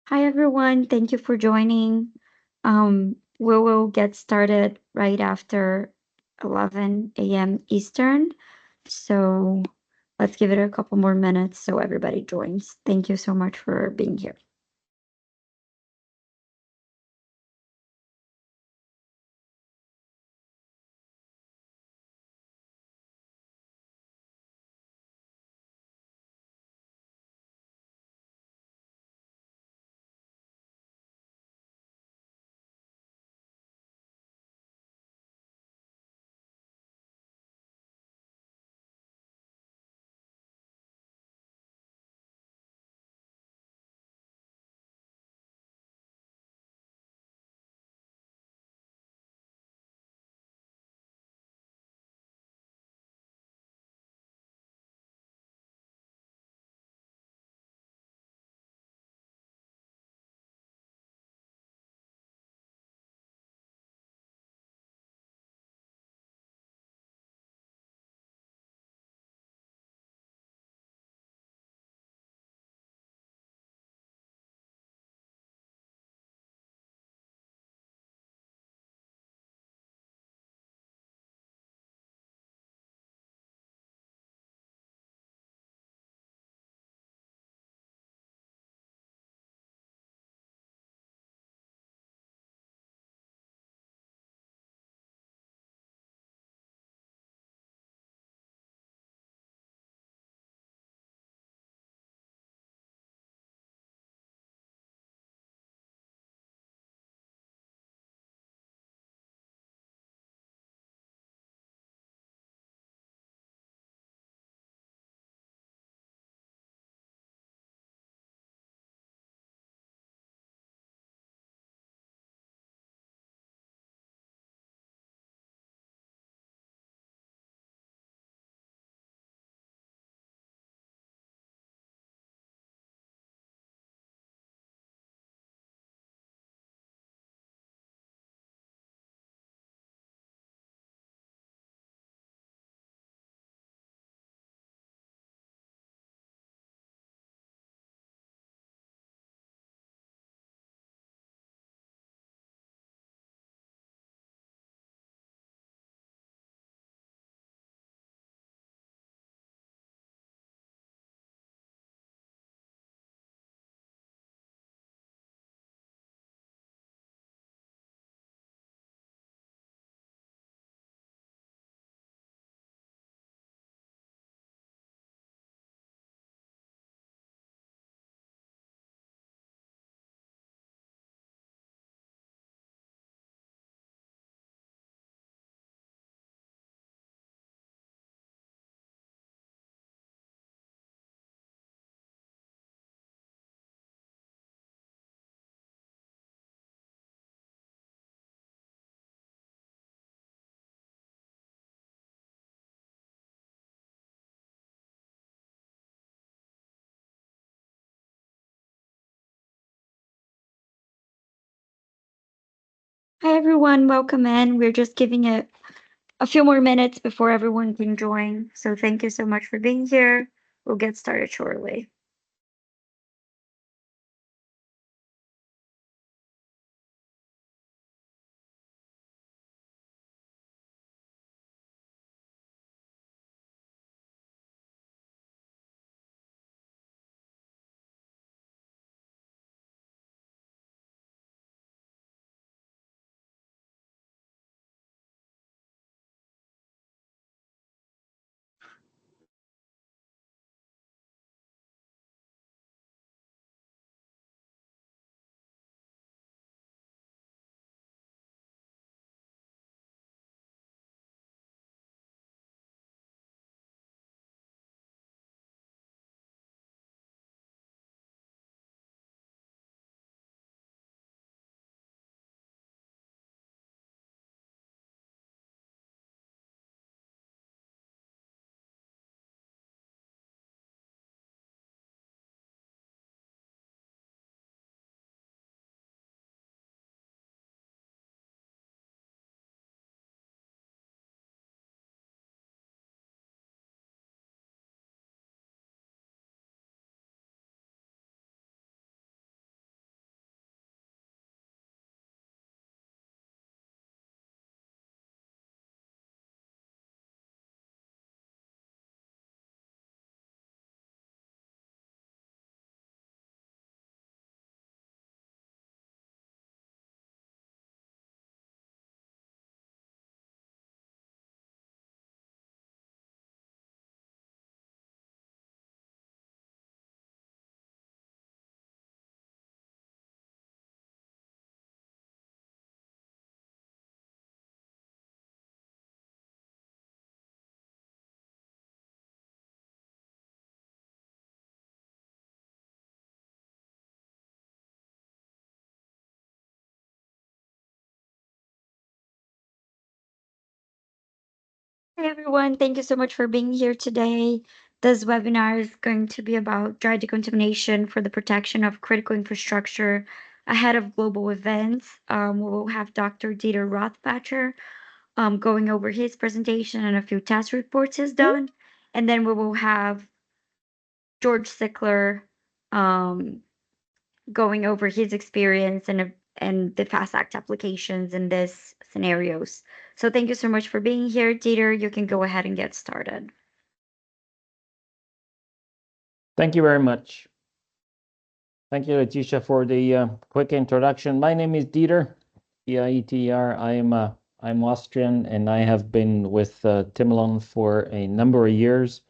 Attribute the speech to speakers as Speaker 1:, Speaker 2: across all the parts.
Speaker 1: Hi, everyone. Thank you for joining. We will get started right after 11 a.m. Eastern. So let's give it a couple more minutes so everybody joins. Thank you so much for being here. Hi, everyone. Welcome in. We're just giving it a few more minutes before everyone can join. So thank you so much for being here. We'll get started shortly. everyone. Thank you so much for being here today. This webinar is going to be about dry decontamination for the protection of critical infrastructure ahead of global events. We will have Dr. Dieter Rothbacher going over his presentation and a few test reports he's done. And then we will have George Sickler going over his experience and the FAST Act applications in this scenarios. So thank you so much for being here, Dieter. You can go ahead and get started.
Speaker 2: Thank you very much. Thank you, Leticia, for the quick introduction. My name is Dieter, D-I-E-T-E-R. I'm Austrian, and I have been with Timlon for a number of years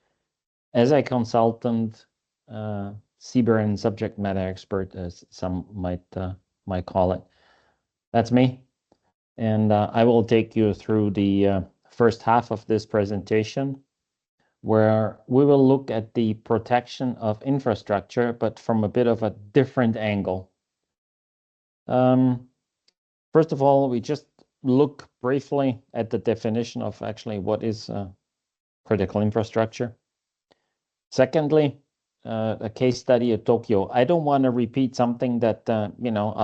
Speaker 2: as a consultant, CBRN subject matter expert, as some might call it. That's me, and I will take you through the first half of this presentation, where we will look at the protection of infrastructure, but from a bit of a different angle. First of all, we just look briefly at the definition of actually what is critical infrastructure. Secondly, a case study at Tokyo. I don't want to repeat something that a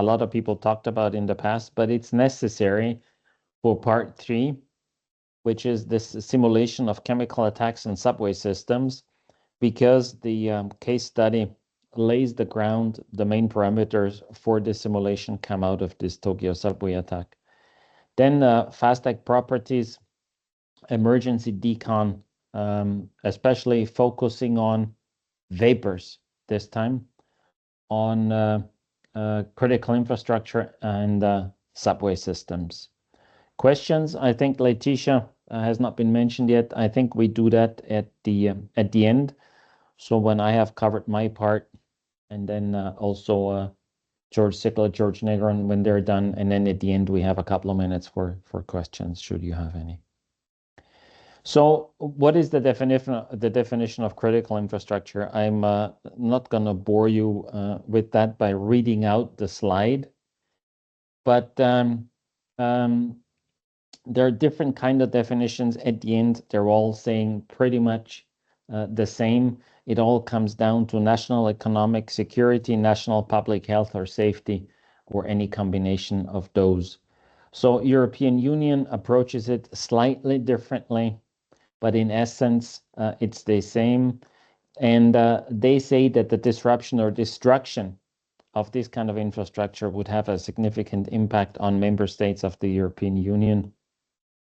Speaker 2: lot of people talked about in the past, but it's necessary for part 3, which is this simulation of chemical attacks on subway systems, because the case study lays the ground, the main parameters for the simulation come out of this Tokyo subway attack. Then FAST Act properties, emergency decon, especially focusing on vapors this time, on critical infrastructure and subway systems. Questions? I think Leticia has not been mentioned yet. I think we do that at the end. So when I have covered my part, and then also George Sickler, George Negron, when they're done, and then at the end we have a couple of minutes for questions, should you have any. So what is the definition of critical infrastructure? I'm not going to bore you with that by reading out the slide, but there are different kind of definitions at the end. They're all saying pretty much the same. It all comes down to national economic security, national public health or safety, or any combination of those. So European Union approaches it slightly differently, but in essence, it's the same. And they say that the disruption or destruction of this kind of infrastructure would have a significant impact on member states of the European Union,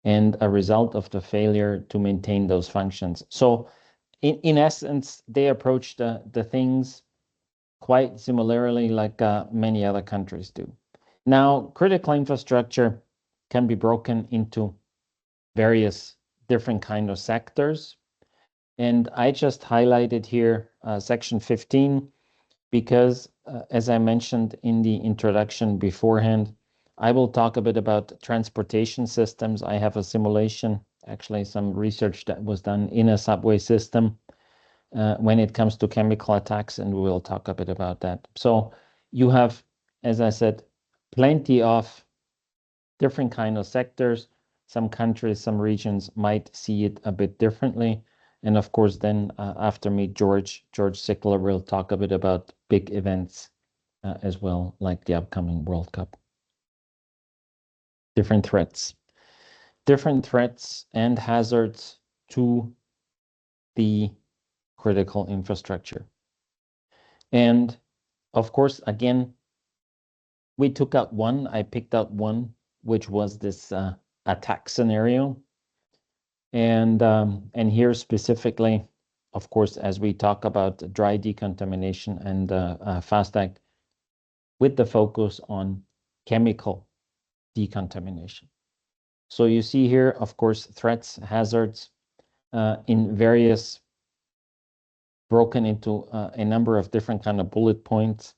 Speaker 2: and a result of the failure to maintain those functions. So in essence, they approach the things quite similarly like many other countries do. Now, critical infrastructure can be broken into various different kind of sectors. And I just highlighted here section 15, because as I mentioned in the introduction beforehand, I will talk a bit about transportation systems. I have a simulation, actually some research that was done in a subway system when it comes to chemical attacks, and we will talk a bit about that. So you have, as I said, plenty of different kind of sectors. Some countries, some regions might see it a bit differently. And of course, then after me, George Sickler will talk a bit about big events as well, like the upcoming World Cup. Different threats and hazards to the critical infrastructure. And of course, again, we took out one, I picked out one, which was this attack scenario. And here specifically, of course, as we talk about dry decontamination and FAST Act, with the focus on chemical decontamination. So you see here, of course, threats, hazards in various, broken into a number of different kind of bullet points.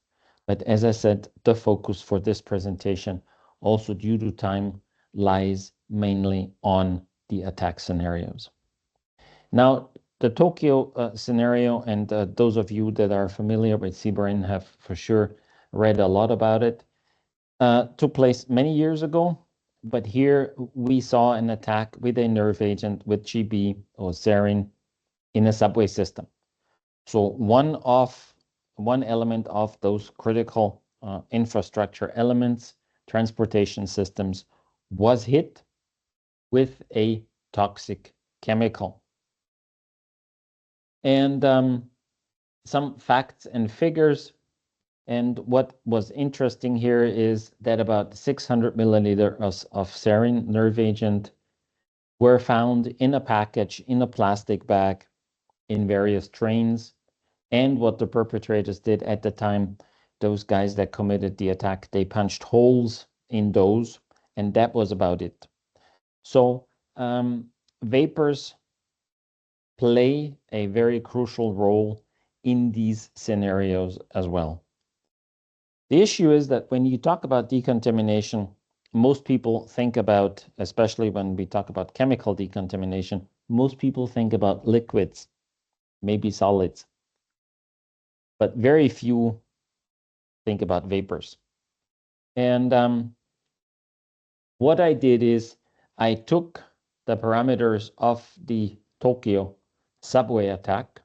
Speaker 2: But as I said, the focus for this presentation, also due to time, lies mainly on the attack scenarios. Now, the Tokyo scenario, and those of you that are familiar with CBRN have for sure read a lot about it, took place many years ago. But here we saw an attack with a nerve agent, with GB or sarin in a subway system. So one element of those critical infrastructure elements, transportation systems, was hit with a toxic chemical. And some facts and figures. And what was interesting here is that about 600 milliliters of sarin nerve agent were found in a package, in a plastic bag, in various trains. And what the perpetrators did at the time, those guys that committed the attack, they punched holes in those, and that was about it. So vapors play a very crucial role in these scenarios as well. The issue is that when you talk about decontamination, most people think about, especially when we talk about chemical decontamination, most people think about liquids, maybe solids, but very few think about vapors. And what I did is I took the parameters of the Tokyo subway attack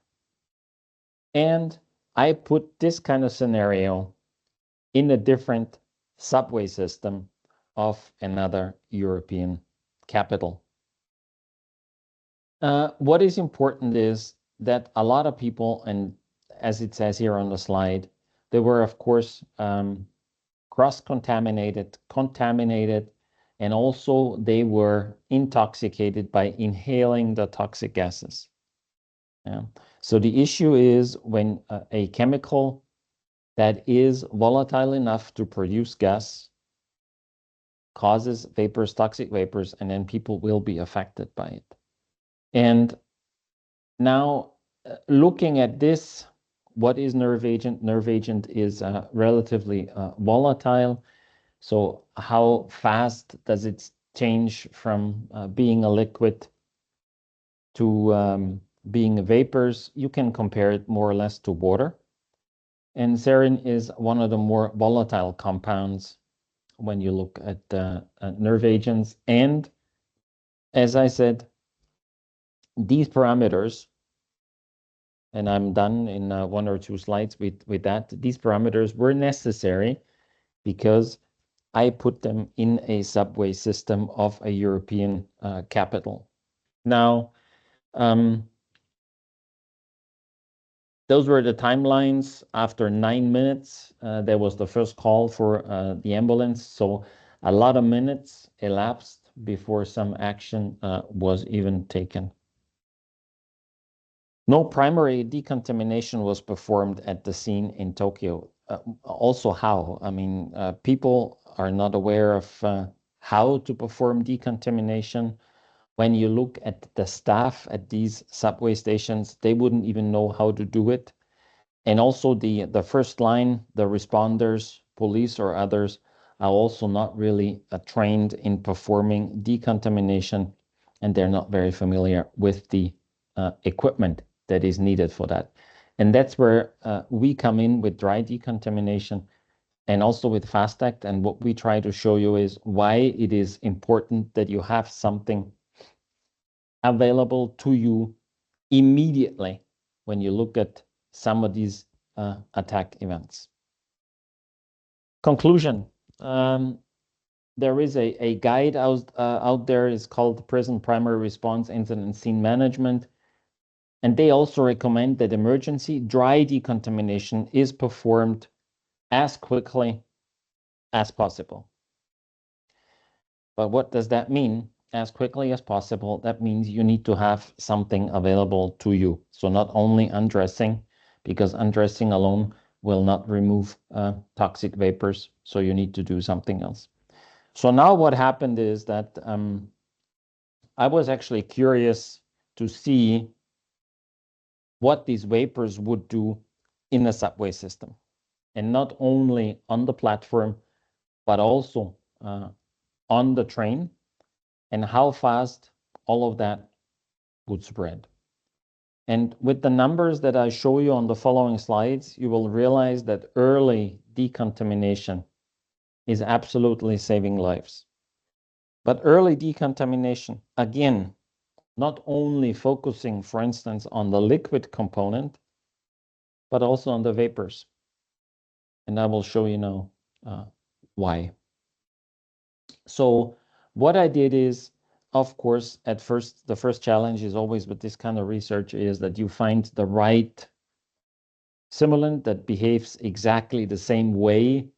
Speaker 2: and I put this kind of scenario in a different subway system of another European capital. What is important is that a lot of people, and as it says here on the slide, they were, of course, cross-contaminated, contaminated, and also they were intoxicated by inhaling the toxic gases. Yeah. So the issue is when a chemical that is volatile enough to produce gas causes vapors, toxic vapors, and then people will be affected by it. And now, looking at this, what is nerve agent? Nerve agent is relatively volatile. So how fast does it change from being a liquid to being vapors? You can compare it more or less to water. And sarin is one of the more volatile compounds when you look at nerve agents. And as I said, these parameters, and I'm done in one or two slides with that, these parameters were necessary because I put them in a subway system of a European capital. Now, those were the timelines. After 9 minutes, there was the first call for the ambulance. So a lot of minutes elapsed before some action was even taken. No primary decontamination was performed at the scene in Tokyo. Also, how? I mean, people are not aware of how to perform decontamination. When you look at the staff at these subway stations, they wouldn't even know how to do it. And also the first line, the responders, police or others, are also not really trained in performing decontamination, and they're not very familiar with the equipment that is needed for that. And that's where we come in with dry decontamination and also with Fast Act. And what we try to show you is why it is important that you have something available to you immediately when you look at some of these attack events. Conclusion. There is a guide out there. It's called Prison Primary Response Incident Scene Management. And they also recommend that emergency dry decontamination is performed as quickly as possible. But what does that mean? As quickly as possible, that means you need to have something available to you. So not only undressing, because undressing alone will not remove toxic vapors. So you need to do something else. So now what happened is that I was actually curious to see what these vapors would do in a subway system. And not only on the platform, but also on the train, and how fast all of that would spread. And with the numbers that I show you on the following slides, you will realize that early decontamination is absolutely saving lives. But early decontamination, again, not only focusing, for instance, on the liquid component, but also on the vapors. And I will show you now why. So what I did is, of course, at first, the first challenge is always with this kind of research is that you find the right simulant that behaves exactly the same way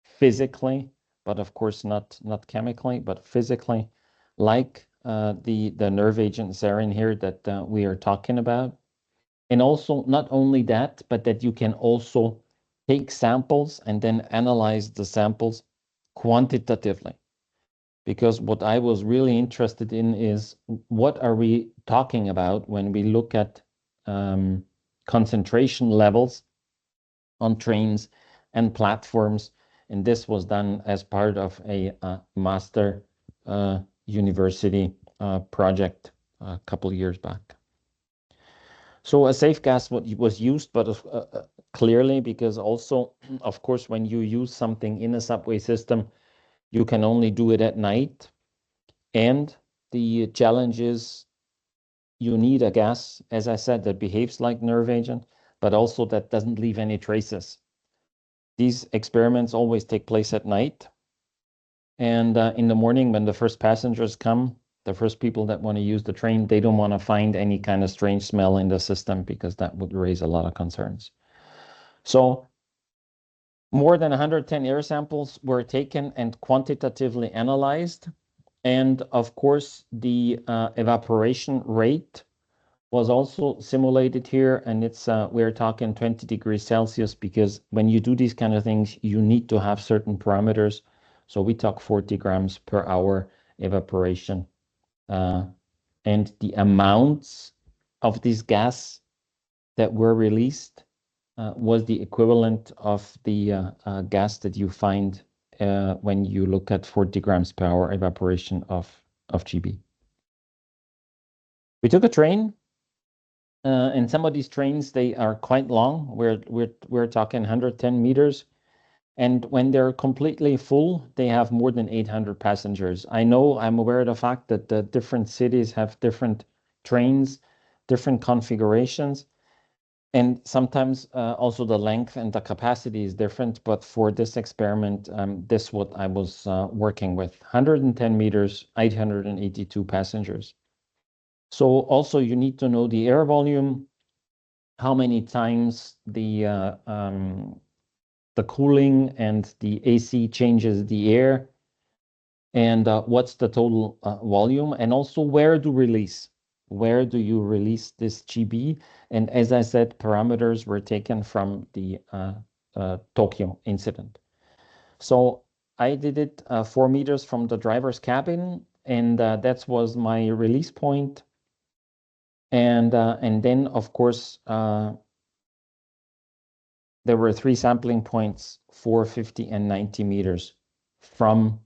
Speaker 2: physically, but of course not chemically, but physically, like the nerve agent sarin here that we are talking about. And also not only that, but that you can also take samples and then analyze the samples quantitatively. Because what I was really interested in is what are we talking about when we look at concentration levels on trains and platforms. And this was done as part of a master university project a couple of years back. So a safe gas was used, but clearly because also, of course, when you use something in a subway system, you can only do it at night. And the challenge is you need a gas, as I said, that behaves like nerve agent, but also that doesn't leave any traces. These experiments always take place at night. And in the morning, when the first passengers come, the first people that want to use the train, they don't want to find any kind of strange smell in the system because that would raise a lot of concerns. So more than 110 air samples were taken and quantitatively analyzed. And of course, the evaporation rate was also simulated here, and it's we're talking 20 degrees Celsius because when you do these kind of things, you need to have certain parameters. So we talk 40 grams per hour evaporation. And the amounts of this gas that were released was the equivalent of the gas that you find when you look at 40 grams per hour evaporation of GB. We took a train, and some of these trains, they are quite long. We're talking 110 meters. And when they're completely full, they have more than 800 passengers. I'm aware of the fact that the different cities have different trains, different configurations. And sometimes also the length and the capacity is different. But for this experiment, this is what I was working with. 110 meters, 882 passengers. So also you need to know the air volume, how many times the cooling and the AC changes the air, and what's the total volume, and also where to release. Where do you release this GB? And as I said, parameters were taken from the Tokyo incident. So I did it 4 meters from the driver's cabin, and that was my release point. And then, of course, there were 3 sampling points, 450 and 90 meters from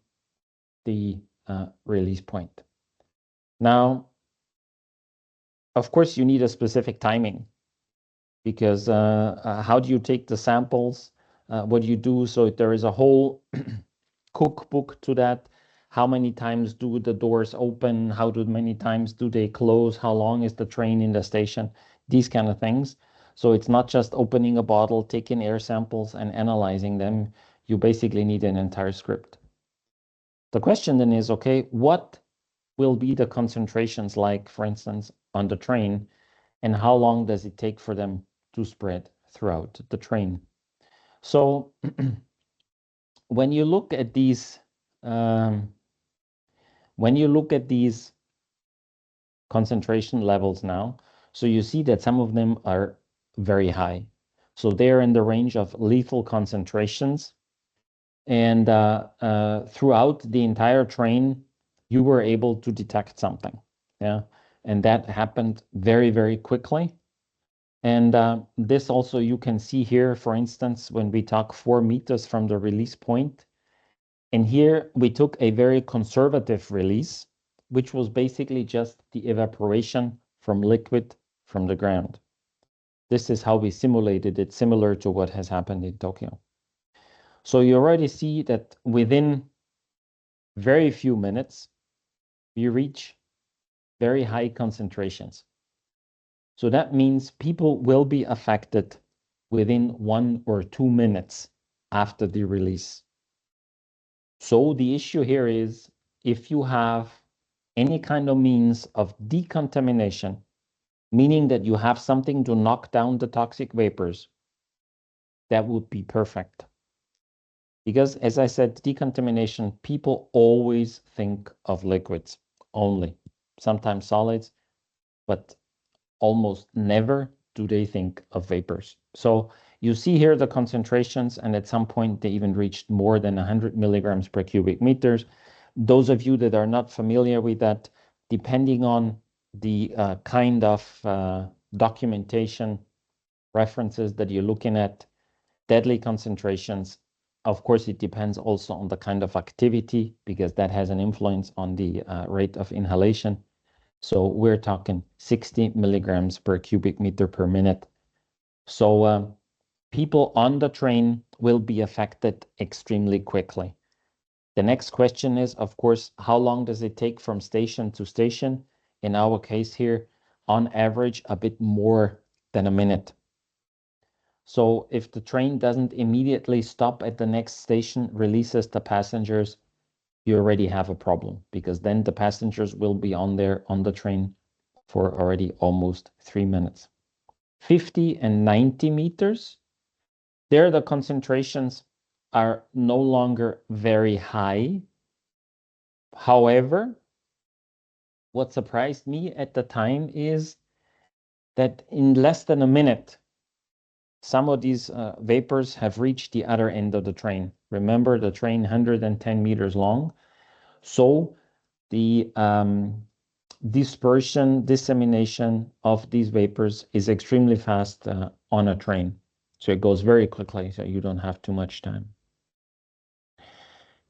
Speaker 2: the release point. Now, of course, you need a specific timing because how do you take the samples? What do you do? So there is a whole cookbook to that. How many times do the doors open? How many times do they close? How long is the train in the station? These kind of things. So it's not just opening a bottle, taking air samples and analyzing them. You basically need an entire script. The question then is, okay, what will be the concentrations like, for instance, on the train, and how long does it take for them to spread throughout the train? So when you look at these, concentration levels now, so you see that some of them are very high. So they're in the range of lethal concentrations. And throughout the entire train, you were able to detect something. Yeah. And that happened very, very quickly. And this also you can see here, for instance, when we talk 4 meters from the release point. And here we took a very conservative release, which was basically just the evaporation from liquid from the ground. This is how we simulated it, similar to what has happened in Tokyo. So you already see that within very few minutes, we reach very high concentrations. So that means people will be affected within 1 or 2 minutes after the release. So the issue here is if you have any kind of means of decontamination, meaning that you have something to knock down the toxic vapors, that would be perfect. Because as I said, decontamination, people always think of liquids only, sometimes solids, but almost never do they think of vapors. So you see here the concentrations, and at some point they even reached more than 100 milligrams per cubic meters. Those of you that are not familiar with that, depending on the kind of documentation references that you're looking at, deadly concentrations, of course, it depends also on the kind of activity because that has an influence on the rate of inhalation. So we're talking 60 milligrams per cubic meter per minute. So people on the train will be affected extremely quickly. The next question is, of course, how long does it take from station to station? In our case here, on average, a bit more than a minute. So if the train doesn't immediately stop at the next station, releases the passengers, you already have a problem because then the passengers will be on there on the train for already almost 3 minutes. 50 and 90 meters, there the concentrations are no longer very high. However, what surprised me at the time is that in less than a minute, some of these vapors have reached the other end of the train. Remember, the train 110 meters long. So the dissemination of these vapors is extremely fast on a train. So it goes very quickly, so you don't have too much time.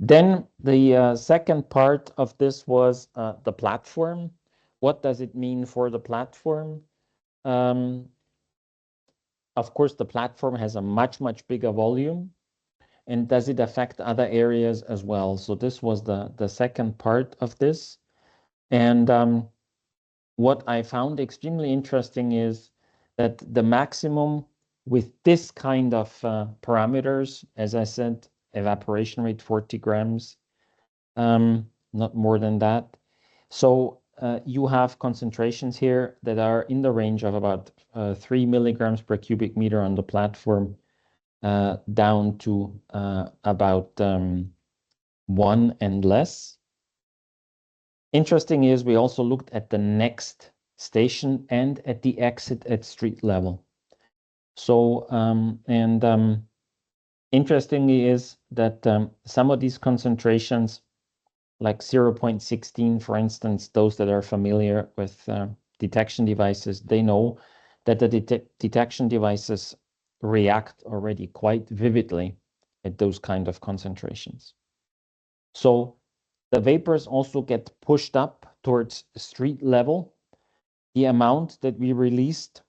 Speaker 2: Then the second part of this was the platform. What does it mean for the platform? Of course, the platform has a much, much bigger volume. And does it affect other areas as well? So this was the second part of this. And what I found extremely interesting is that the maximum with this kind of parameters, as I said, evaporation rate 40 grams, not more than that. So you have concentrations here that are in the range of about 3 milligrams per cubic meter on the platform, down to about 1 and less. Interesting is we also looked at the next station and at the exit at street level. So, interestingly is that some of these concentrations, like 0.16, for instance, those that are familiar with detection devices, they know that the detection devices react already quite vividly at those kind of concentrations. So the vapors also get pushed up towards street level. The amount that we released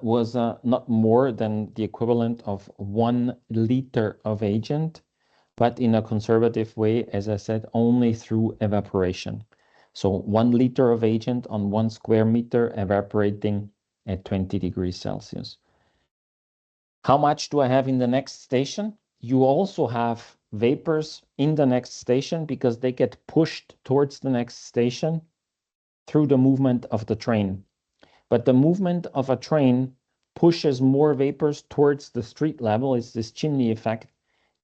Speaker 2: was not more than the equivalent of 1 liter of agent, but in a conservative way, as I said, only through evaporation. So 1 liter of agent on 1 square meter evaporating at 20 degrees Celsius. How much do I have in the next station? You also have vapors in the next station because they get pushed towards the next station through the movement of the train. But the movement of a train pushes more vapors towards the street level, it's this chimney effect,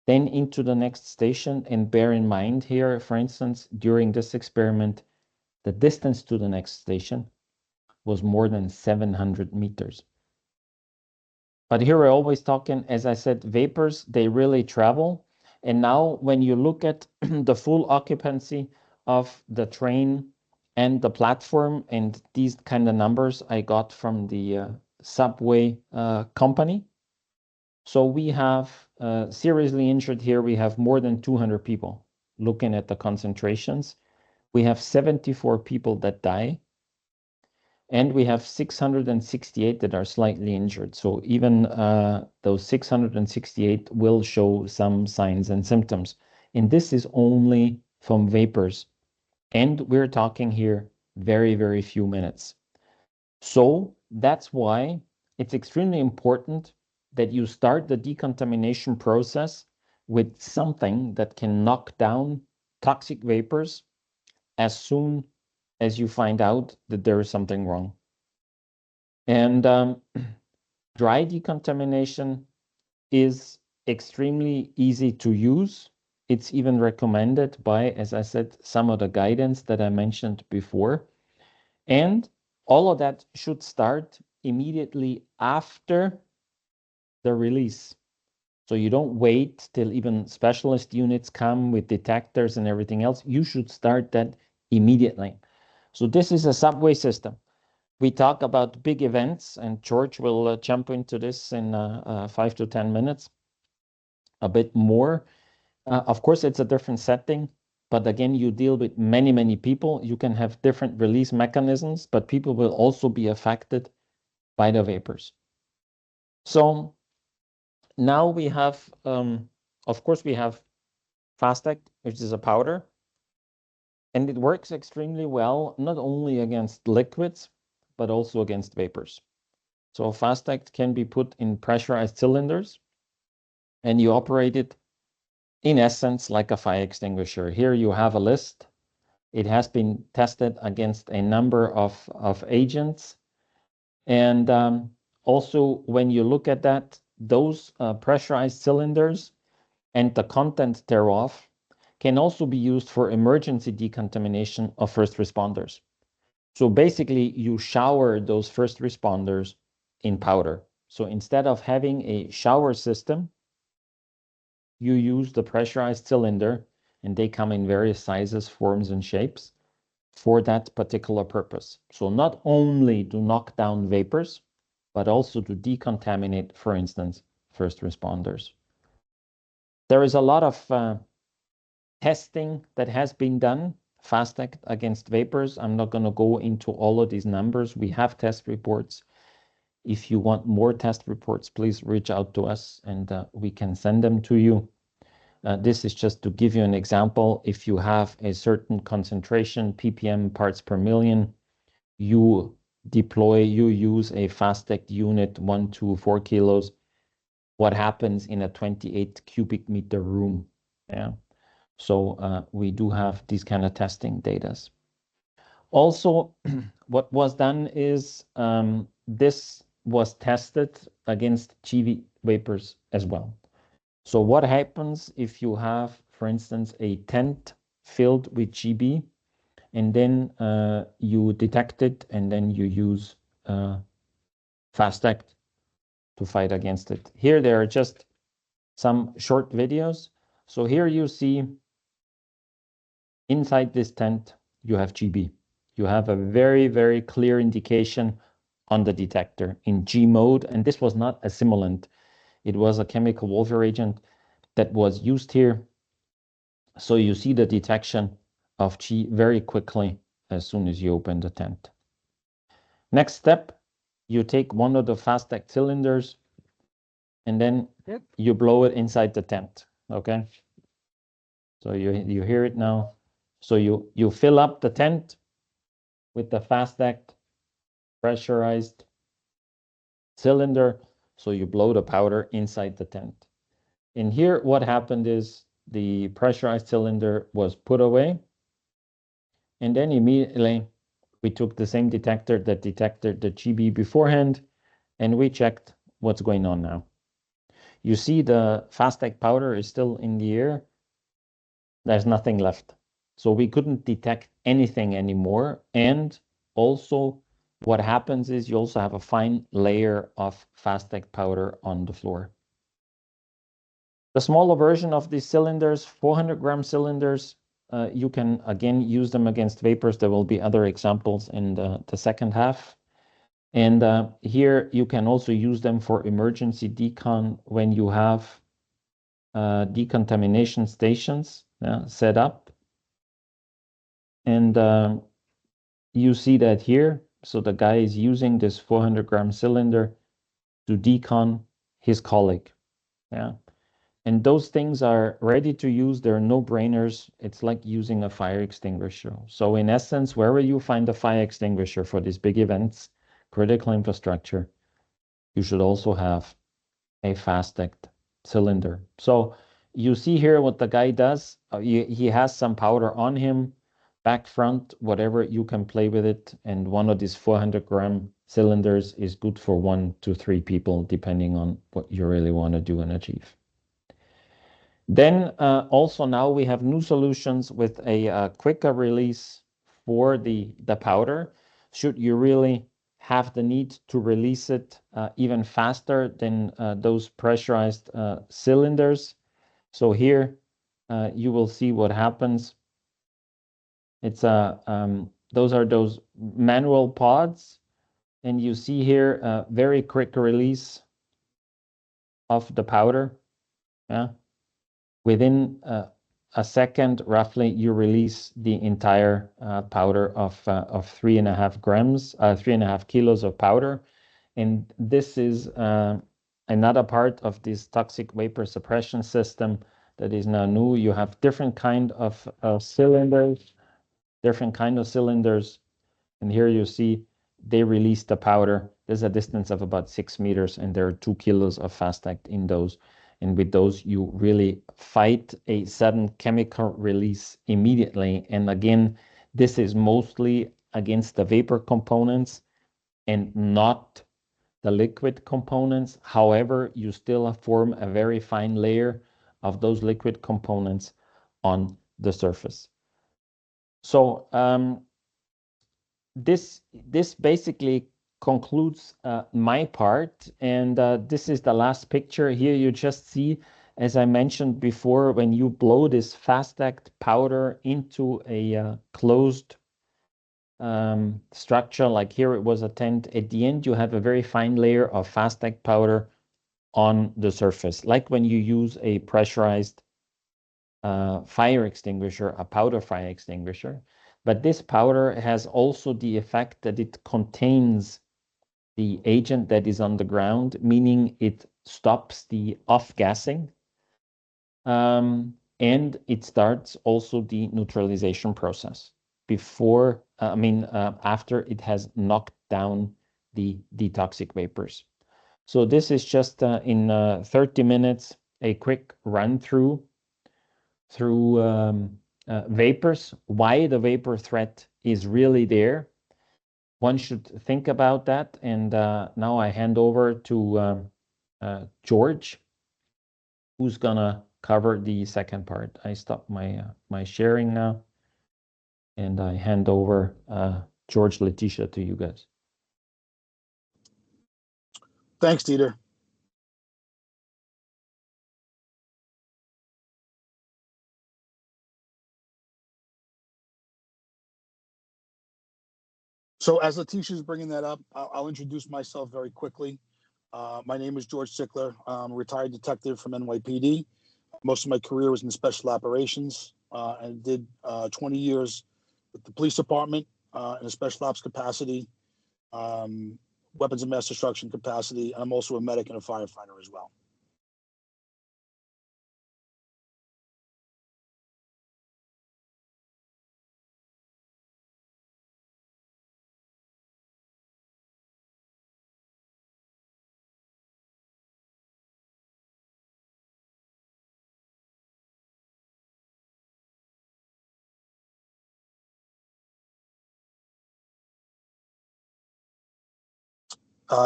Speaker 2: then into the next station. And bear in mind here, for instance, during this experiment, the distance to the next station was more than 700 meters. But here we're always talking, as I said, vapors, they really travel. And now when you look at the full occupancy of the train and the platform, and these kind of numbers I got from the subway company. So we have seriously injured here, we have more than 200 people looking at the concentrations. We have 74 people that die. And we have 668 that are slightly injured. So even those 668 will show some signs and symptoms. And this is only from vapors. And we're talking here very, very few minutes. So that's why it's extremely important that you start the decontamination process with something that can knock down toxic vapors as soon as you find out that there is something wrong. And dry decontamination is extremely easy to use. It's even recommended by, as I said, some of the guidance that I mentioned before. And all of that should start immediately after the release. So you don't wait till even specialist units come with detectors and everything else. You should start that immediately. So this is a subway system. We talk about big events, and George will jump into this in 5 to 10 minutes a bit more. Of course, it's a different setting, but again, you deal with many, many people. You can have different release mechanisms, but people will also be affected by the vapors. So now we have, of course, we have Fastec, which is a powder, and it works extremely well, not only against liquids, but also against vapors. So Fastec can be put in pressurized cylinders, and you operate it in essence like a fire extinguisher. Here you have a list. It has been tested against a number of agents. And also, when you look at that, those pressurized cylinders and the content thereof can also be used for emergency decontamination of first responders. So basically, you shower those first responders in powder. So instead of having a shower system, you use the pressurized cylinder, and they come in various sizes, forms, and shapes for that particular purpose. So not only to knock down vapors, but also to decontaminate, for instance, first responders. There is a lot of testing that has been done, FASTAC against vapors. I'm not going to go into all of these numbers. We have test reports. If you want more test reports, please reach out to us and we can send them to you. This is just to give you an example. If you have a certain concentration, ppm parts per million, you use a FASTEC unit 1 to 4 kilos. What happens in a 28 cubic meter room? Yeah. So we do have these kind of testing data. Also, what was done is this was tested against GV vapors as well. So what happens if you have, for instance, a tent filled with GB, and then you detect it, and then you use FASTAC to fight against it. Here there are just some short videos. So here you see inside this tent, you have GB. You have a very, very clear indication on the detector in G mode. And this was not a simulant. It was a chemical warfare agent that was used here. So you see the detection of G very quickly as soon as you open the tent. Next step, you take one of the FASTAC cylinders and then you blow it inside the tent, okay? So you hear it now. So you fill up the tent with the FASTAC pressurized cylinder. So you blow the powder inside the tent. And here what happened is the pressurized cylinder was put away. And then immediately we took the same detector that detected the GB beforehand, and we checked what's going on now. You see the FASTAC powder is still in the air. There's nothing left. So we couldn't detect anything anymore. And also what happens is you also have a fine layer of FASTAC powder on the floor. The smaller version of these cylinders, 400-gram cylinders, you can again use them against vapors. There will be other examples in the second half. And here you can also use them for emergency decon when you have decontamination stations set up. And you see that here. So the guy is using this 400-gram cylinder to decon his colleague. Yeah. And those things are ready to use. They're no-brainers. It's like using a fire extinguisher. So in essence, wherever you find a fire extinguisher for these big events, critical infrastructure, you should also have a fast-act cylinder. So you see here what the guy does. He has some powder on him, back, front, whatever, you can play with it. And one of these 400-gram cylinders is good for 1 to 3 people, depending on what you really want to do and achieve. Then also now we have new solutions with a quicker release for the powder. Should you really have the need to release it even faster than those pressurized cylinders. So here you will see what happens. It's those are those manual pods, and you see here a very quick release of the powder. Yeah. Within a second, roughly, you release the entire powder of 3.5 grams, 3.5 kilos of powder. And this is another part of this toxic vapor suppression system that is now new. You have different kind of cylinders, and here you see they release the powder. There's a distance of about 6 meters, and there are 2 kilos of fast act in those. And with those, you really fight a sudden chemical release immediately. And again, this is mostly against the vapor components and not the liquid components. However, you still form a very fine layer of those liquid components on the surface. So this basically concludes my part, and this is the last picture. Here you just see, as I mentioned before, when you blow this fast act powder into a closed structure, like here it was a tent, at the end you have a very fine layer of fast act powder on the surface, like when you use a pressurized fire extinguisher, a powder fire extinguisher. But this powder has also the effect that it contains the agent that is on the ground, meaning it stops the off-gassing, and it starts also the neutralization process before, after it has knocked down the toxic vapors. So this is just in 30 minutes, a quick run through vapors, why the vapor threat is really there. One should think about that. And now I hand over to George, who's gonna cover the second part. I stop my sharing now, and I hand over George, Letitia, to you guys.
Speaker 3: Thanks, Dieter. So as Letitia's bringing that up, I'll introduce myself very quickly. My name is George Sickler. I'm a retired detective from NYPD. Most of my career was in special operations, and did 20 years with the police department in a special ops capacity, weapons of mass destruction capacity. And I'm also a medic and a firefighter as well.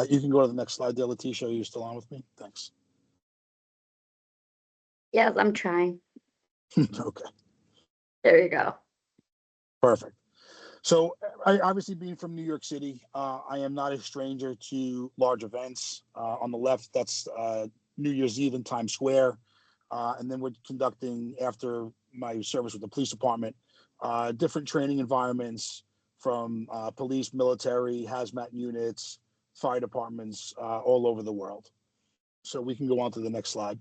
Speaker 3: You can go to the next slide there, Letitia. Are you still on with me? Thanks.
Speaker 1: Yes, I'm trying.
Speaker 3: Okay,
Speaker 1: There you go.
Speaker 3: perfect. So, I obviously being from New York City, I am not a stranger to large events. On the left, that's New Year's Eve in Times Square, and then we're conducting, after my service with the police department, different training environments from police, military, hazmat units, fire departments all over the world. So we can go on to the next slide.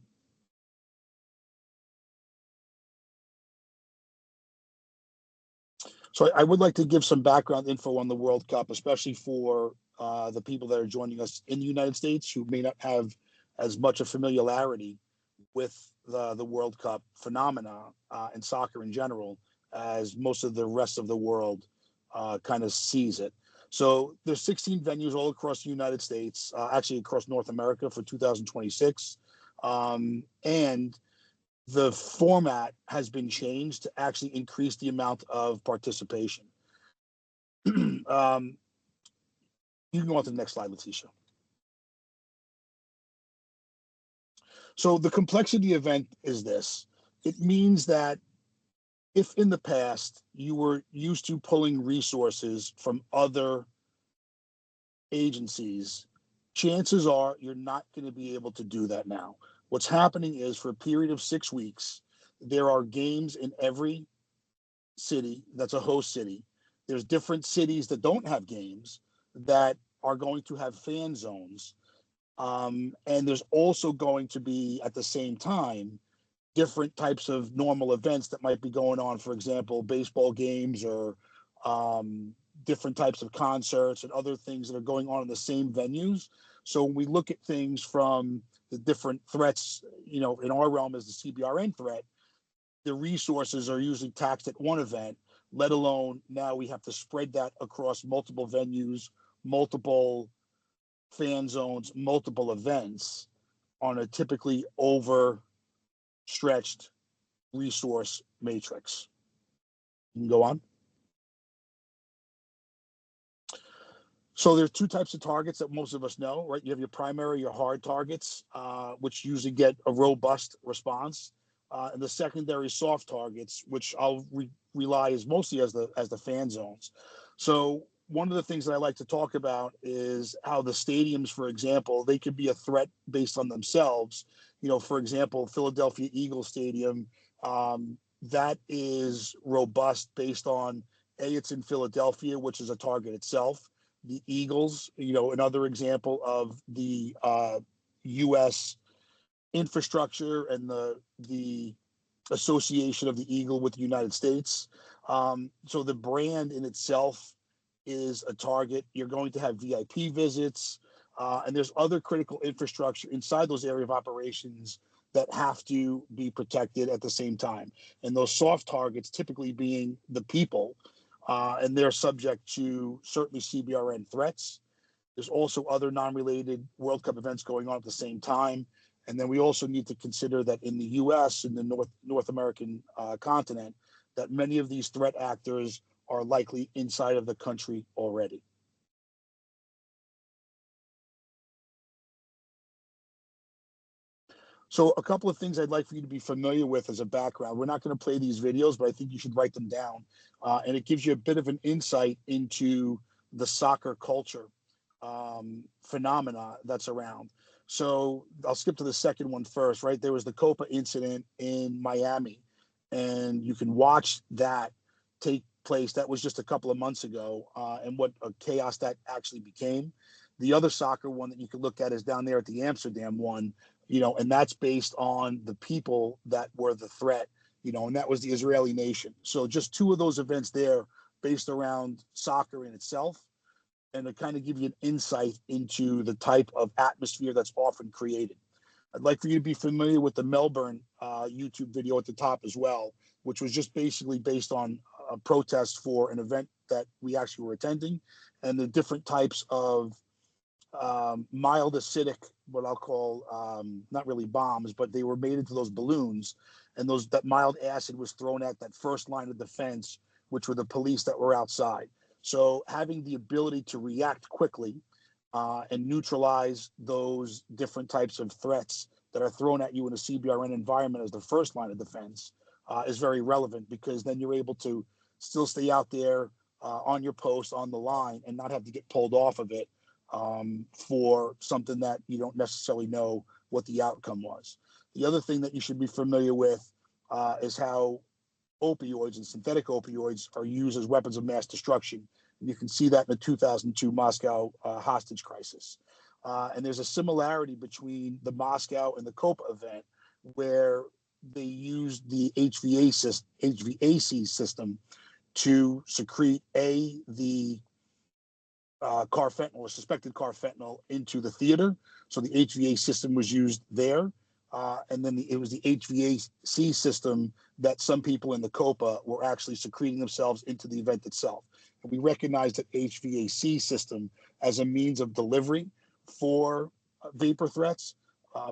Speaker 3: So I would like to give some background info on the World Cup, especially for the people that are joining us in the United States who may not have as much a familiarity with the World Cup phenomena and soccer in general, as most of the rest of the world kind of sees it. So there's 16 venues all across the United States, actually across North America for 2026. And the format has been changed to actually increase the amount of participation. You can go on to the next slide, Letitia. So the complexity event is this. It means that if in the past you were used to pulling resources from other agencies, chances are you're not going to be able to do that now. What's happening is for a period of 6 weeks, there are games in every city that's a host city. There's different cities that don't have games that are going to have fan zones. And there's also going to be at the same time different types of normal events that might be going on, for example, baseball games or different types of concerts and other things that are going on in the same venues. So when we look at things from the different threats, you know, in our realm as the CBRN threat, the resources are usually taxed at one event, let alone now we have to spread that across multiple venues, multiple fan zones, multiple events on a typically overstretched resource matrix. You can go on. So there's two types of targets that most of us know, right? You have your primary, your hard targets, which usually get a robust response, and the secondary soft targets, which I'll rely as mostly as the fan zones. So one of the things that I like to talk about is how the stadiums, for example, they could be a threat based on themselves. You know, for example, Philadelphia Eagles Stadium, that is robust based on it's in Philadelphia, which is a target itself. The Eagles, you know, another example of the U.S. infrastructure and the association of the eagle with the United States. So the brand in itself is a target. You're going to have VIP visits, and there's other critical infrastructure inside those area of operations that have to be protected at the same time. And those soft targets typically being the people, and they're subject to certainly CBRN threats. There's also other non-related World Cup events going on at the same time. And then we also need to consider that in the U.S., in the North American continent, that many of these threat actors are likely inside of the country already. So a couple of things I'd like for you to be familiar with as a background. We're not going to play these videos, but I think you should write them down. And it gives you a bit of an insight into the soccer culture phenomena that's around. So I'll skip to the second one first, right? There was the Copa incident in Miami, and you can watch that take place. That was just a couple of months ago, and what a chaos that actually became. The other soccer one that you can look at is down there at the Amsterdam one, you know, and that's based on the people that were the threat, you know, and that was the Israeli nation. So just two of those events there based around soccer in itself, and to kind of give you an insight into the type of atmosphere that's often created. I'd like for you to be familiar with the Melbourne YouTube video at the top as well, which was just basically based on a protest for an event that we actually were attending, and the different types of mild acidic, what I'll call not really bombs, but they were made into those balloons, and that mild acid was thrown at that first line of defense, which were the police that were outside. So having the ability to react quickly and neutralize those different types of threats that are thrown at you in a CBRN environment as the first line of defense is very relevant, because then you're able to still stay out there on your post, on the line, and not have to get pulled off of it for something that you don't necessarily know what the outcome was. The other thing that you should be familiar with is how opioids and synthetic opioids are used as weapons of mass destruction. And you can see that in the 2002 Moscow hostage crisis. And there's a similarity between the Moscow and the Copa event, where they used the HVAC system to secrete the carfentanil or suspected carfentanil into the theater. So the HVAC system was used there. and then it was the HVAC system that some people in the Copa were actually secreting themselves into the event itself. And we recognize that HVAC system as a means of delivery for vapor threats,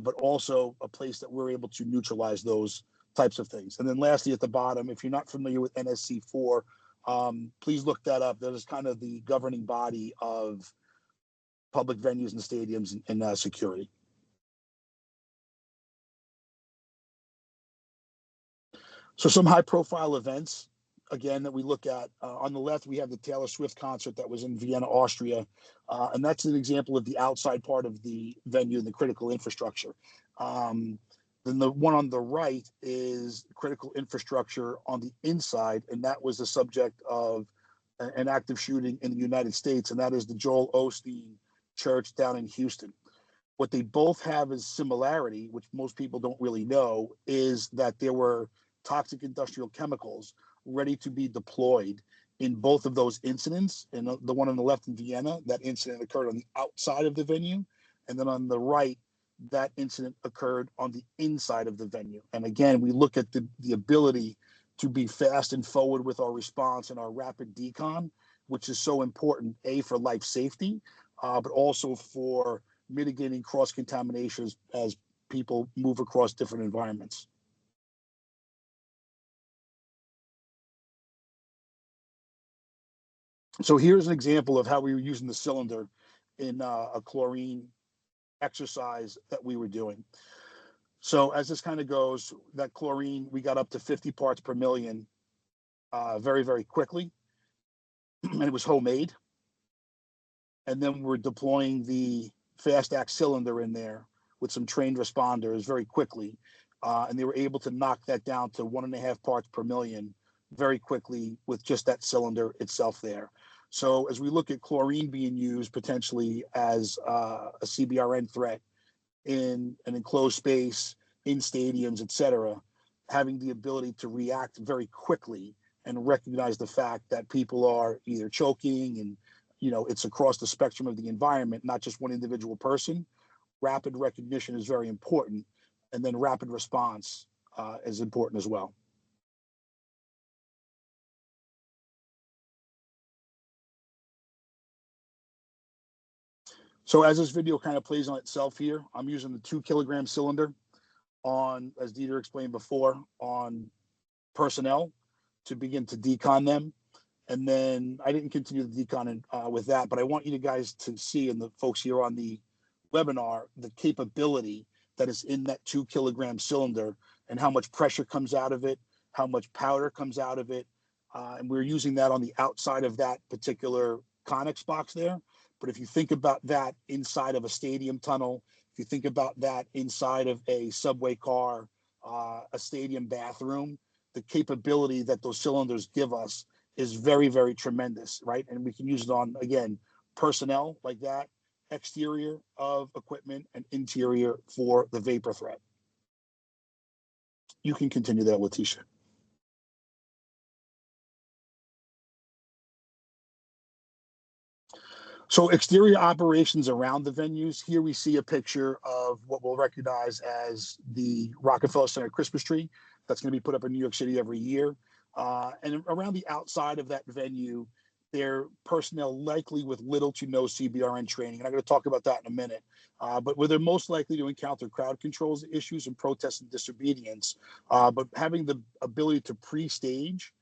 Speaker 3: but also a place that we're able to neutralize those types of things. And then lastly, at the bottom, if you're not familiar with NSC4, please look that up. That is kind of the governing body of public venues and stadiums and security. So some high profile events, again, that we look at. On the left, we have the Taylor Swift concert that was in Vienna, Austria. And that's an example of the outside part of the venue and the critical infrastructure. Then the one on the right is critical infrastructure on the inside, and that was the subject of an active shooting in the United States, and that is the Joel Osteen Church down in Houston. What they both have as similarity, which most people don't really know, is that there were toxic industrial chemicals ready to be deployed in both of those incidents. And the one on the left in Vienna, that incident occurred on the outside of the venue. And then on the right, that incident occurred on the inside of the venue. And again, we look at the ability to be fast and forward with our response and our rapid decon, which is so important, A, for life safety, but also for mitigating cross-contaminations as people move across different environments. So here's an example of how we were using the cylinder in a chlorine exercise that we were doing. So as this kind of goes, that chlorine, we got up to 50 parts per million very, very quickly. And it was homemade. And then we're deploying the fast act cylinder in there with some trained responders very quickly. And they were able to knock that down to 1.5 parts per million very quickly with just that cylinder itself there. So as we look at chlorine being used potentially as a CBRN threat in an enclosed space, in stadiums, et cetera, having the ability to react very quickly and recognize the fact that people are either choking and, you know, it's across the spectrum of the environment, not just one individual person. Rapid recognition is very important. And then rapid response is important as well. So as this video kind of plays on itself here, I'm using the 2 kilogram cylinder on, as Dieter explained before, on personnel to begin to decon them. And then I didn't continue the decon with that, but I want you guys to see, and the folks here on the webinar, the capability that is in that 2 kilogram cylinder and how much pressure comes out of it, how much powder comes out of it. And we're using that on the outside of that particular Connex box there. But if you think about that inside of a stadium tunnel, if you think about that inside of a subway car, a stadium bathroom, the capability that those cylinders give us is very, very tremendous, right? And we can use it on, again, personnel like that, exterior of equipment, and interior for the vapor threat. You can continue that, Letitia. So exterior operations around the venues. Here we see a picture of what we'll recognize as the Rockefeller Center Christmas tree that's going to be put up in New York City every year. And around the outside of that venue, they're personnel likely with little to no CBRN training. And I'm going to talk about that in a minute. But where they're most likely to encounter crowd controls issues and protests and disobedience, but having the ability to pre-stage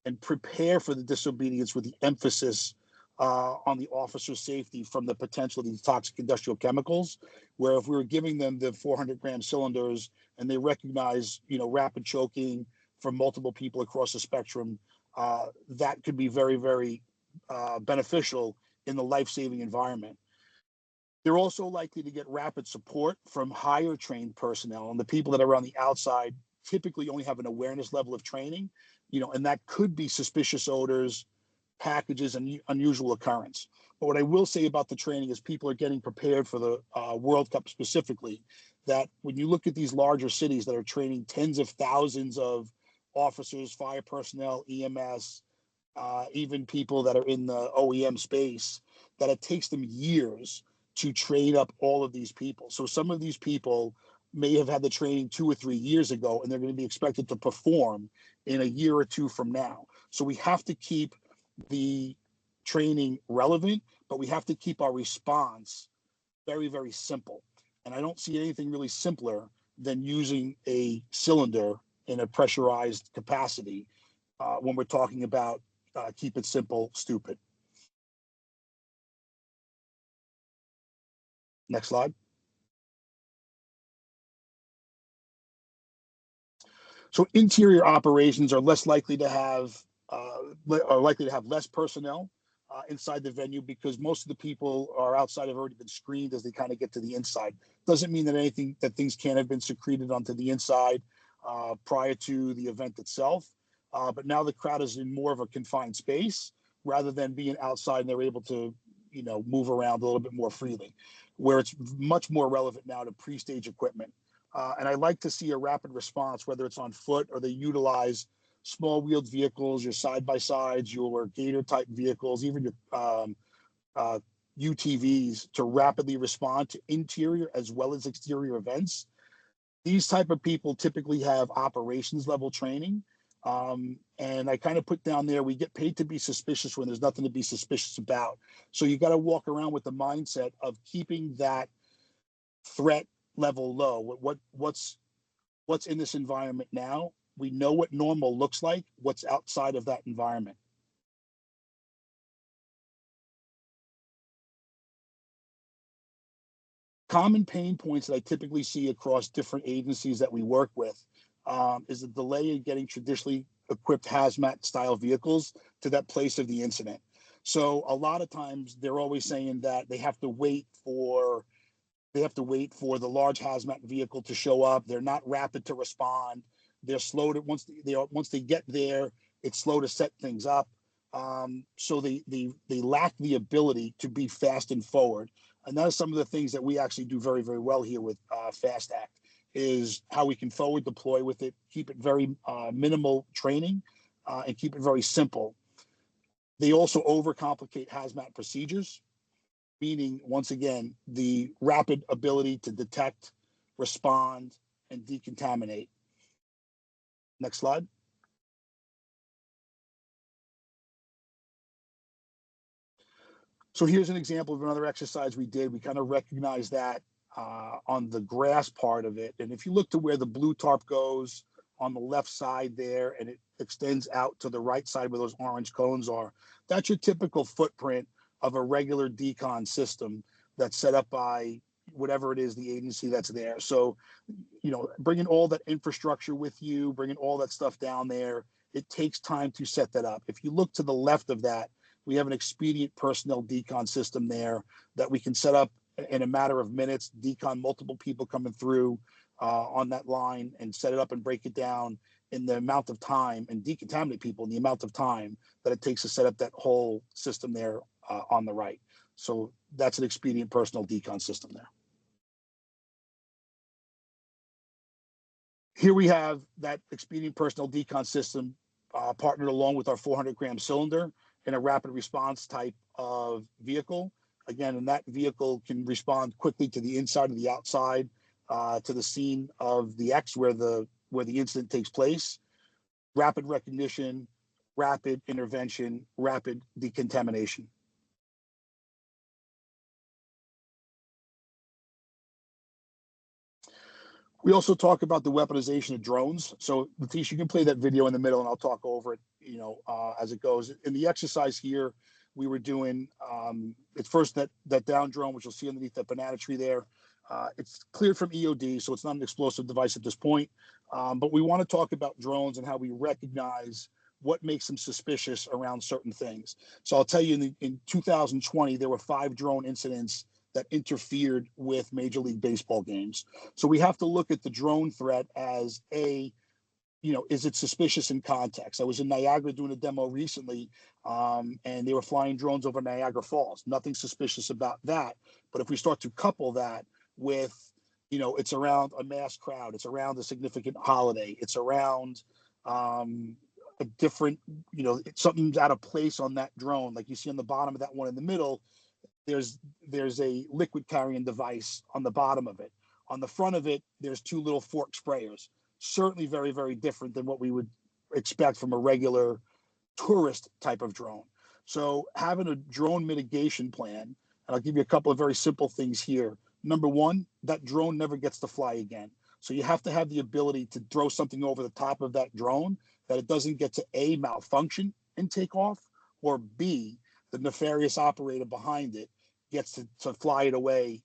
Speaker 3: and prepare for the disobedience with the emphasis on the officer's safety from the potential of these toxic industrial chemicals, where if we were giving them the 400-gram cylinders and they recognize, you know, rapid choking from multiple people across the spectrum, that could be very, very beneficial in the life-saving environment. They're also likely to get rapid support from higher trained personnel, and the people that are on the outside typically only have an awareness level of training, you know, and that could be suspicious odors, packages, and unusual occurrence. But what I will say about the training is people are getting prepared for the World Cup specifically, that when you look at these larger cities that are training tens of thousands of officers, fire personnel, EMS, even people that are in the OEM space, that it takes them years to train up all of these people. So some of these people may have had the training 2 or 3 years ago, and they're going to be expected to perform in a year or two from now. So we have to keep the training relevant, but we have to keep our response very, very simple. And I don't see anything really simpler than using a cylinder in a pressurized capacity when we're talking about keep it simple, stupid. Next slide. So interior operations are less likely to have less personnel inside the venue because most of the people are outside have already been screened as they kind of get to the inside. Doesn't mean that things can't have been secreted onto the inside prior to the event itself. But now the crowd is in more of a confined space rather than being outside and they're able to, move around a little bit more freely, where it's much more relevant now to pre-stage equipment. And I like to see a rapid response, whether it's on foot or they utilize small wheeled vehicles, your side by sides, your gator type vehicles, even your UTVs to rapidly respond to interior as well as exterior events. These type of people typically have operations level training. And I kind of put down there, we get paid to be suspicious when there's nothing to be suspicious about. So you got to walk around with the mindset of keeping that threat level low. What's in this environment now? We know what normal looks like. What's outside of that environment? Common pain points that I typically see across different agencies that we work with is the delay in getting traditionally equipped hazmat style vehicles to that place of the incident. So a lot of times they're always saying that they have to wait for the large hazmat vehicle to show up. They're not rapid to respond. They're slow to once they get there, it's slow to set things up. So they lack the ability to be fast and forward. And that is some of the things that we actually do very, very well here with Fast Act, is how we can forward deploy with it, keep it very minimal training, and keep it very simple. They also overcomplicate hazmat procedures, meaning, once again, the rapid ability to detect, respond, and decontaminate. Next slide. So here's an example of another exercise we did. We kind of recognized that on the grass part of it. And if you look to where the blue tarp goes on the left side there, and it extends out to the right side where those orange cones are, that's your typical footprint of a regular decon system that's set up by whatever it is, the agency that's there. So, bringing all that infrastructure with you, bringing all that stuff down there, it takes time to set that up. If you look to the left of that, we have an expedient personnel decon system there that we can set up in a matter of minutes, decon multiple people coming through on that line and set it up and break it down in the amount of time, and decontaminate people in the amount of time that it takes to set up that whole system there on the right. So that's an expedient personnel decon system there. Here we have that expedient personnel decon system partnered along with our 400-gram cylinder in a rapid response type of vehicle. Again, and that vehicle can respond quickly to the inside or the outside, to the scene of the X where the incident takes place. Rapid recognition, rapid intervention, rapid decontamination. We also talk about the weaponization of drones. So, Latish, you can play that video in the middle, and I'll talk over it, as it goes. In the exercise here, we were doing it's first that down drone, which you'll see underneath that banana tree there. It's cleared from EOD, so it's not an explosive device at this point. But we want to talk about drones and how we recognize what makes them suspicious around certain things. So I'll tell you, in 2020, there were 5 drone incidents that interfered with Major League Baseball games. So we have to look at the drone threat as is it suspicious in context? I was in Niagara doing a demo recently, and they were flying drones over Niagara Falls. Nothing suspicious about that. But if we start to couple that with, it's around a mass crowd, it's around a significant holiday, it's around a different, something's out of place on that drone, like you see on the bottom of that one in the middle. There's a liquid carrying device on the bottom of it. On the front of it, there's two little fork sprayers. Certainly very, very different than what we would expect from a regular tourist type of drone. So having a drone mitigation plan, and I'll give you a couple of very simple things here. Number one, that drone never gets to fly again. So you have to have the ability to throw something over the top of that drone that it doesn't get to A, malfunction and take off, or B, the nefarious operator behind it gets to fly it away.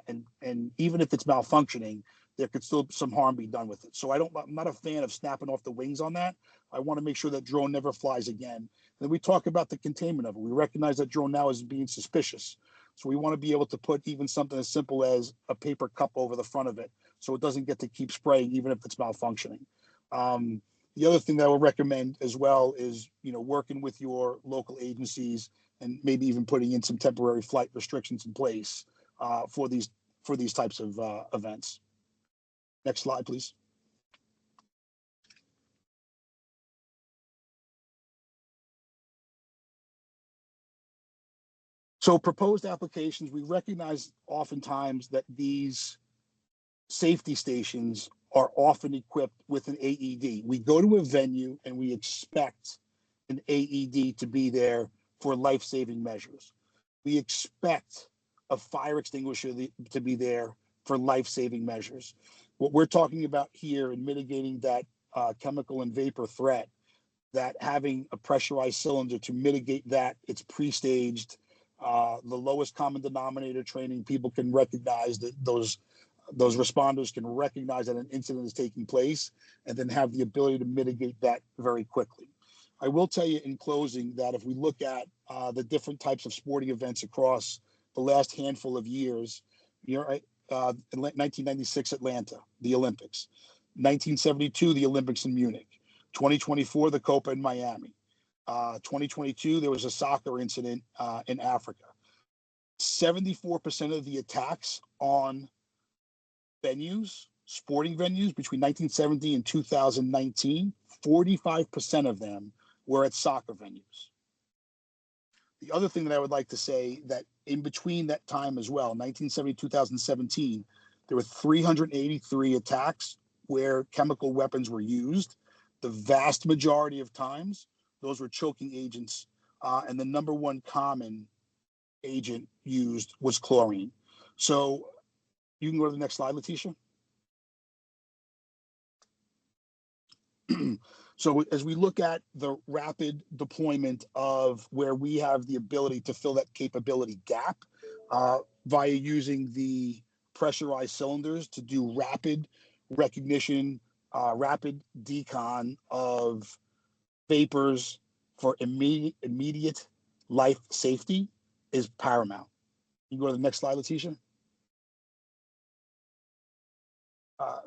Speaker 3: And even if it's malfunctioning, there could still some harm be done with it. So I'm not a fan of snapping off the wings on that. I want to make sure that drone never flies again. And then we talk about the containment of it. We recognize that drone now is being suspicious. So we want to be able to put even something as simple as a paper cup over the front of it so it doesn't get to keep spraying even if it's malfunctioning. The other thing that I would recommend as well is, working with your local agencies and maybe even putting in some temporary flight restrictions in place for these types of events. Next slide, please. So proposed applications, we recognize oftentimes that these safety stations are often equipped with an AED. We go to a venue and we expect an AED to be there for life-saving measures. We expect a fire extinguisher to be there for life-saving measures. What we're talking about here in mitigating that chemical and vapor threat, that having a pressurized cylinder to mitigate that, it's pre-staged. The lowest common denominator training, people can recognize that those responders can recognize that an incident is taking place and then have the ability to mitigate that very quickly. I will tell you in closing that if we look at the different types of sporting events across the last handful of years, in 1996 Atlanta, the Olympics, 1972 the Olympics in Munich, 2024 the Copa in Miami, 2022 there was a soccer incident in Africa. 74% of the attacks on venues, sporting venues between 1970 and 2019, 45% of them were at soccer venues. The other thing that I would like to say that in between that time as well, 1970, 2017, there were 383 attacks where chemical weapons were used. The vast majority of times, those were choking agents, and the number one common agent used was chlorine. So you can go to the next slide, Letitia. So as we look at the rapid deployment of where we have the ability to fill that capability gap via using the pressurized cylinders to do rapid recognition, rapid decon of vapors for immediate life safety is paramount. You go to the next slide, Letitia.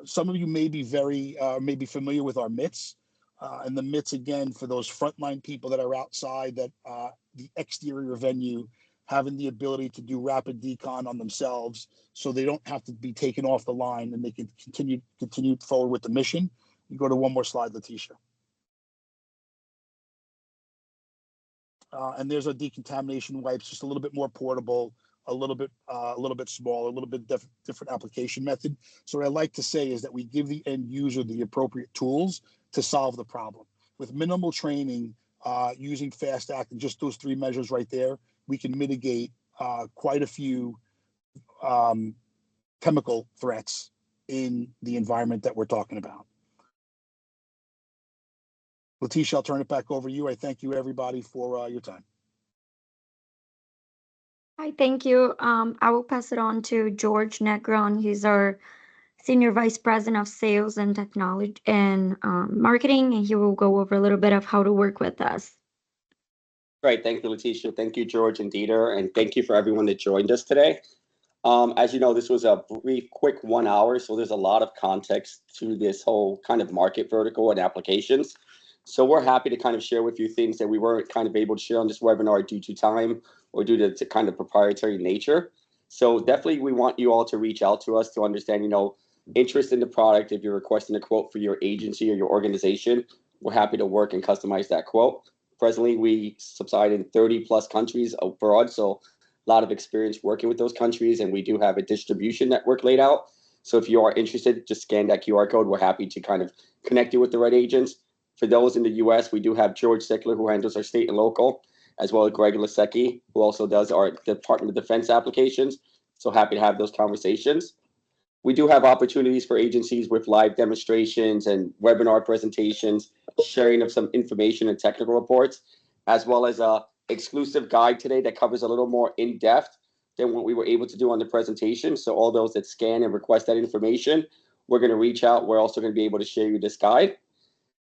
Speaker 3: Some of you may be maybe familiar with our MITs. And the MITs, again, for those frontline people that are outside that the exterior venue, having the ability to do rapid decon on themselves so they don't have to be taken off the line and they can continue forward with the mission. You go to one more slide, Letitia. And there's our decontamination wipes, just a little bit more portable, a little bit smaller, a little bit different application method. So what I like to say is that we give the end user the appropriate tools to solve the problem. With minimal training, using fast act and just those three measures right there, we can mitigate quite a few chemical threats in the environment that we're talking about. Letitia, I'll turn it back over to you. I thank you, everybody, for your time.
Speaker 1: Hi, thank you. I will pass it on to George Negron. He's our Senior Vice President of Sales and Technology and Marketing, and he will go over a little bit of how to work with us.
Speaker 4: Great. Thank you, Letitia. Thank you, George and Dieter. And thank you for everyone that joined us today. As you know, this was a brief, quick 1 hour, so there's a lot of context to this whole kind of market vertical and applications. So we're happy to kind of share with you things that we weren't kind of able to share on this webinar due to time or due to kind of proprietary nature. So definitely we want you all to reach out to us to understand, interest in the product. If you're requesting a quote for your agency or your organization, we're happy to work and customize that quote. Presently, we subside in 30 plus countries abroad, so a lot of experience working with those countries, and we do have a distribution network laid out. So if you are interested, just scan that QR code. We're happy to kind of connect you with the right agents. For those in the US, we do have George Sickler, who handles our state and local, as well as Greg Lasecki, who also does our Department of Defense applications. So happy to have those conversations. We do have opportunities for agencies with live demonstrations and webinar presentations, sharing of some information and technical reports, as well as a exclusive guide today that covers a little more in depth than what we were able to do on the presentation. So all those that scan and request that information, we're going to reach out. We're also going to be able to share you this guide.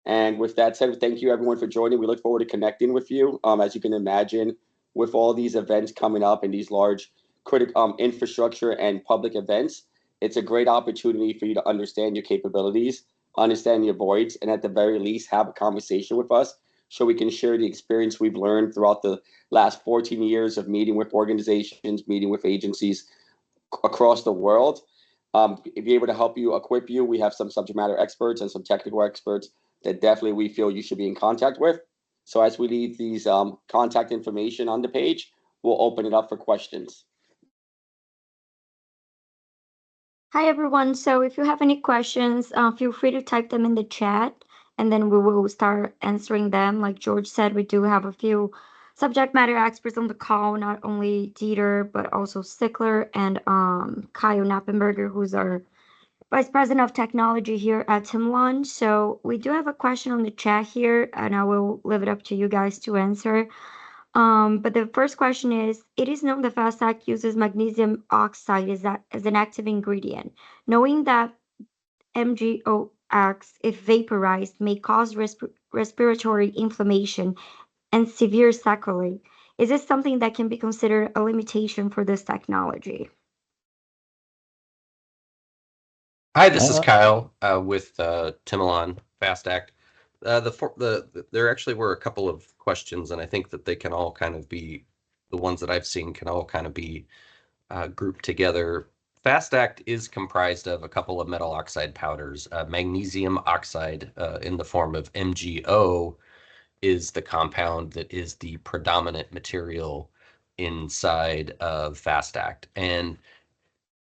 Speaker 4: And with that said, thank you everyone for joining. We look forward to connecting with you. As you can imagine, with all these events coming up and these large critical infrastructure and public events, it's a great opportunity for you to understand your capabilities, understand your voids, and at the very least, have a conversation with us so we can share the experience we've learned throughout the last 14 years of meeting with organizations, meeting with agencies across the world. Be able to help you, equip you. We have some subject matter experts and some technical experts that definitely we feel you should be in contact with. So as we leave these contact information on the page, we'll open it up for questions.
Speaker 1: Hi, everyone. So if you have any questions, feel free to type them in the chat, and then we will start answering them. Like George said, we do have a few subject matter experts on the call, not only Dieter, but also Stickler and Kyle Knappenberger, who's our Vice President of Technology here at Timlon. So we do have a question on the chat here, and I will leave it up to you guys to answer. But the first question is, it is known that Fast Act uses magnesium oxide as an active ingredient. Knowing that MgOx, if vaporized, may cause respiratory inflammation and severe sequelae, is this something that can be considered a limitation for this technology?
Speaker 5: Hi, this is Kyle with Timilon Fast Act. There actually were a couple of questions, and I think that they can all kind of be, the ones that I've seen can all kind of be grouped together. Fast Act is comprised of a couple of metal oxide powders. Magnesium oxide in the form of MgO is the compound that is the predominant material inside of Fast Act. And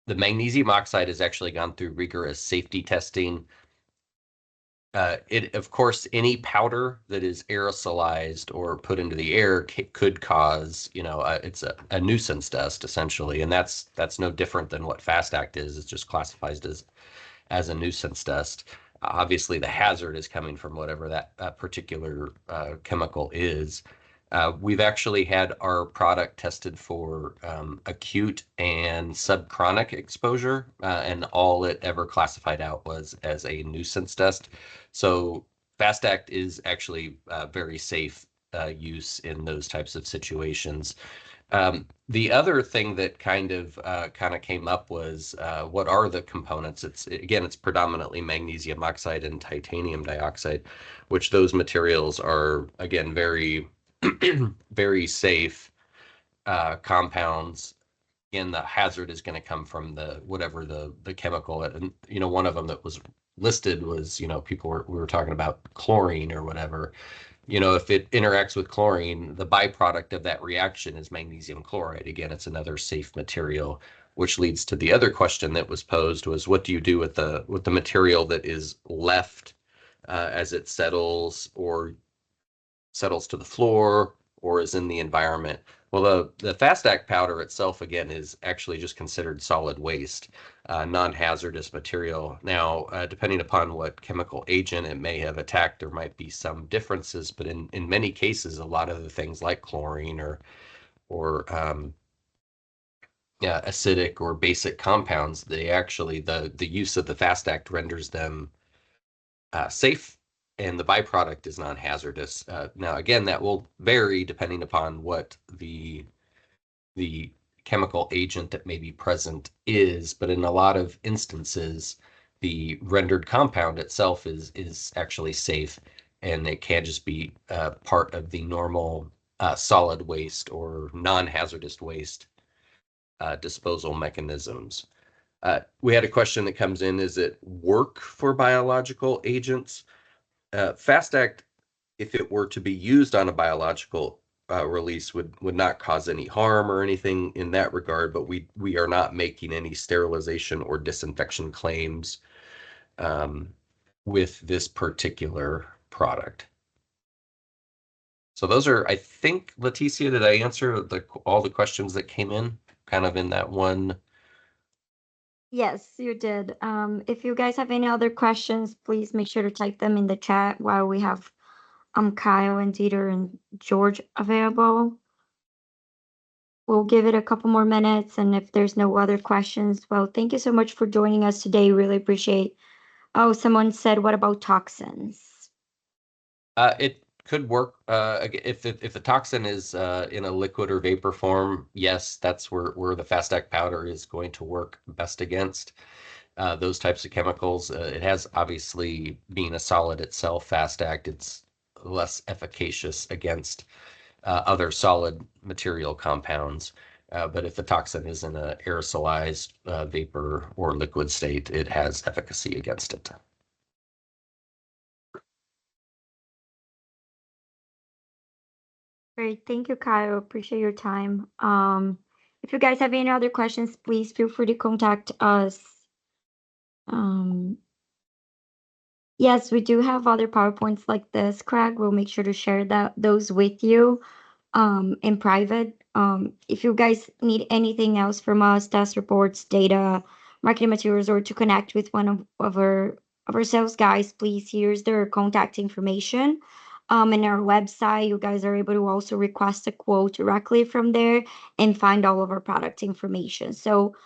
Speaker 5: the magnesium oxide has actually gone through rigorous safety testing. Of course, any powder that is aerosolized or put into the air could cause, it's a nuisance dust essentially, and that's no different than what Fast Act is. It's just classified as a nuisance dust. Obviously, the hazard is coming from whatever that particular chemical is. We've actually had our product tested for acute and subchronic exposure, and all it ever classified out was as a nuisance dust. So Fast Act is actually very safe use in those types of situations. The other thing that kind of came up was what are the components? It's predominantly magnesium oxide and titanium dioxide, which those materials are again very very safe compounds. Again, the hazard is going to come from whatever the chemical, and one of them that was listed was we were talking about chlorine or whatever. If it interacts with chlorine, the byproduct of that reaction is magnesium chloride. Again, it's another safe material, which leads to the other question that was posed was, what do you do with the material that is left as it settles to the floor or is in the environment? Well, the Fast Act powder itself, again, is actually just considered solid waste, non-hazardous material. Now, depending upon what chemical agent it may have attacked, there might be some differences, but in many cases, a lot of the things like chlorine or acidic or basic compounds, they actually, the use of the Fast Act renders them safe, and the byproduct is non-hazardous. Now, again, that will vary depending upon what the chemical agent that may be present is, but in a lot of instances, the rendered compound itself is actually safe, and it can just be part of the normal solid waste or non-hazardous waste disposal mechanisms. We had a question that comes in, is it work for biological agents? Fast Act, if it were to be used on a biological release would not cause any harm or anything in that regard, but we are not making any sterilization or disinfection claims with this particular product. So those are, I think, Leticia, did I answer all the questions that came in kind of in that one?
Speaker 1: Yes, you did. If you guys have any other questions, please make sure to type them in the chat while we have Kyle and Dieter and George available. We'll give it a couple more minutes, and if there's no other questions, well, thank you so much for joining us today. Really appreciate. Oh, someone said, what about toxins?
Speaker 5: It could work if the toxin is in a liquid or vapor form. Yes, that's where the fast act powder is going to work best against those types of chemicals. It has, obviously, being a solid itself, fast act, it's less efficacious against other solid material compounds. But if the toxin is in an aerosolized vapor or liquid state, it has efficacy against it.
Speaker 1: Great. Thank you, Kyle. Appreciate your time. If you guys have any other questions, please feel free to contact us. Yes, we do have other PowerPoints like this, Craig. We'll make sure to share those with you in private. If you guys need anything else from us, test reports, data, marketing materials, or to connect with one of our sales guys, please, here's their contact information. In our website, you guys are able to also request a quote directly from there and find all of our product information. So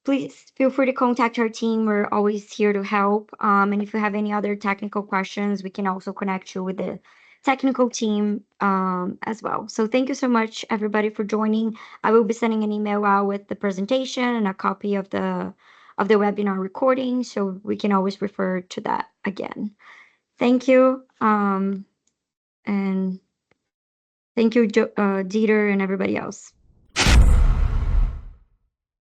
Speaker 1: please feel free to contact our team. We're always here to help. And if you have any other technical questions, we can also connect you with the technical team as well. So thank you so much, everybody, for joining. I will be sending an email out with the presentation and a copy of the webinar recording, so we can always refer to that again. Thank you. And thank you, Dieter and everybody else.